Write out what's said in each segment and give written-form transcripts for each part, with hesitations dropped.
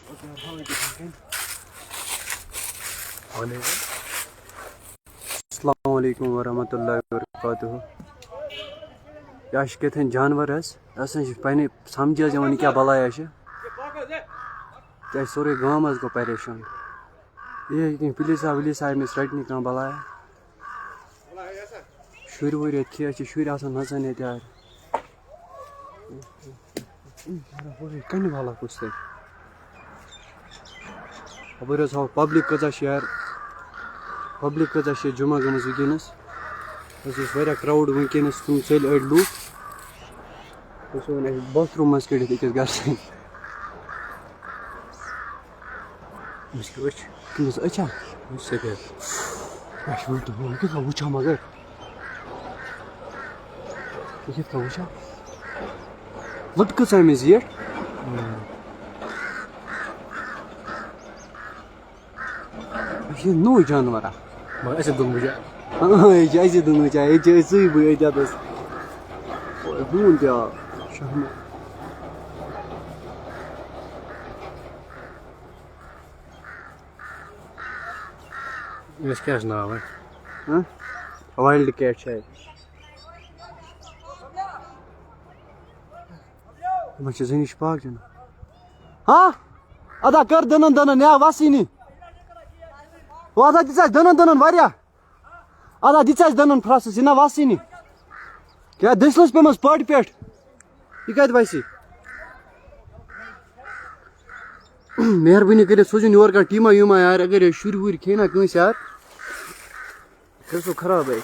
अस्सलाम वालेकुम वरहमतुल्लाहि वबरकातुहू। यह कथन जानवर पे समझ क्या बलाया क्या सोरे गाँव गो परेशान ये पुलिस वुलिस आये अमिस रटने कह बलाया शुर वुर ये शुर नचान ये कन वाला कुछ अपर हाव पब्लिक कचा यार पब्लिक कचा जुमा गम वनस क्राउड वनस तुम चल अड़ लूक बाथरूम मज कड़ित अकिस गर तमिस अच्छा सफेद वुचा मगर वुचा वत कच जेठ यह नो जानवर ऐसे दुन मुझे ऐसे दोनों चाहे सी बून तहम इस क्या नाम है वाइल्ड कैट शायद जनिश पाक जन हाँ अदा कर दनन दनन या वसीनी वो अदा दिस दनन दनन वारिया अदा दिस दनन फ्रस ना वसीनी क्या दसलस पे पट पे यह कत वसी मेहरबानी कर सोजन योर का टीमा वीमा यार अगर ये शुर वुर खे ना कंस यार सो खराब है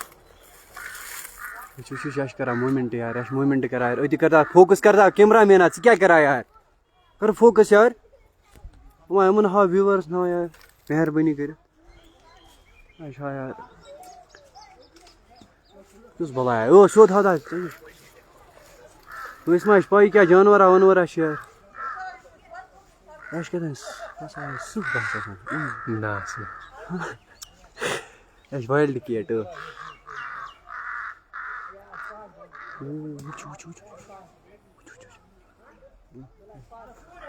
करा मूवमेंट यार मूवमेंट करा यार अति करता फोकस करता कैमरा मैन क्या करा यार कर फोकस यार वह हा व्यूवर्स ना यार मेहरबानी कर अच्छा यार कुछ बलाया ओ शोध हादा तो इसमें पाई क्या जानवरा वनवरा यार सुख ना वाइल्ड कैट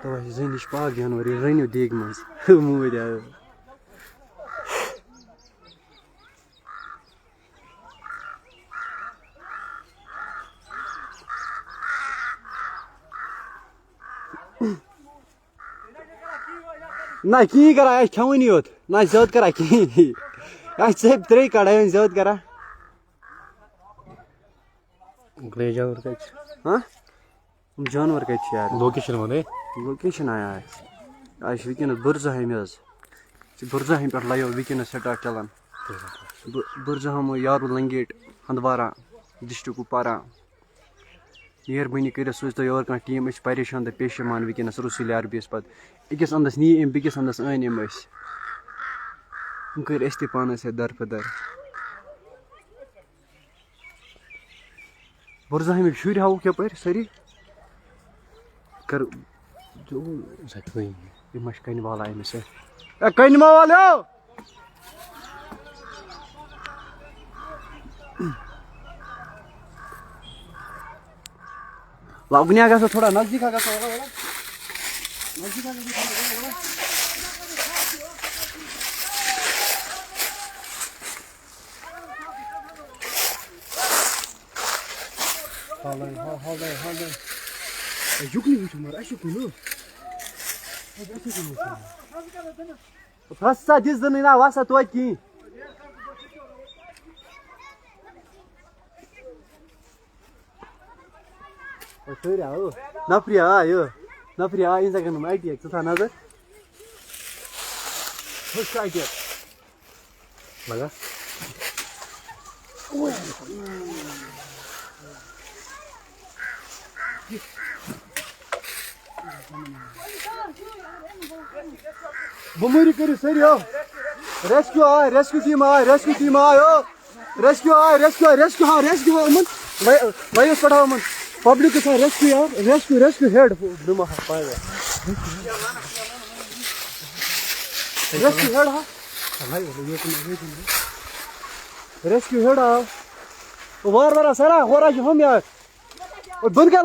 तो जनिश पाक जानवर रनियो देग मज मूद ना कहीं करा खेवन योत ना ज्यादा करा कहीं चप त्रे कड़ा ज्यादा करा हाँ जानवर कत यार लोकेशन वन लोकेशन आया आज वनस बुरजहम बुरजहम पे लाइव वनस स्टार्ट चलान बुरजहम यारू लंगेट हंदवारा डिस्ट्रिक्ट कुपवारा मेहरबानी कर सोच तो योर कह टीम परेशान तो पेशमान वनस रसूल अरबियस पे अकिस अंदस नी बिकिस अंदस अन कर पानस दरफदर बुरजहम शुर हाव यप सारी कर जो यह कन वाला अमिस कन वाल वह गो थोड़ा नजदीक फसा दिस दिन ना वसा तो कहीं नफरिया नफरिया इन जगह अटैक चा नजर अटैक लगा बमरी कर सारी रेस्क्यू आए रेस्क्यू टीम आए रेस्क्यू रेस्क्यू वायस पढ़ा पब्लिक रेस्क्यू यार rescue head rescue head rescue head वार वारा सारा हो रहा हम यार बुन क्या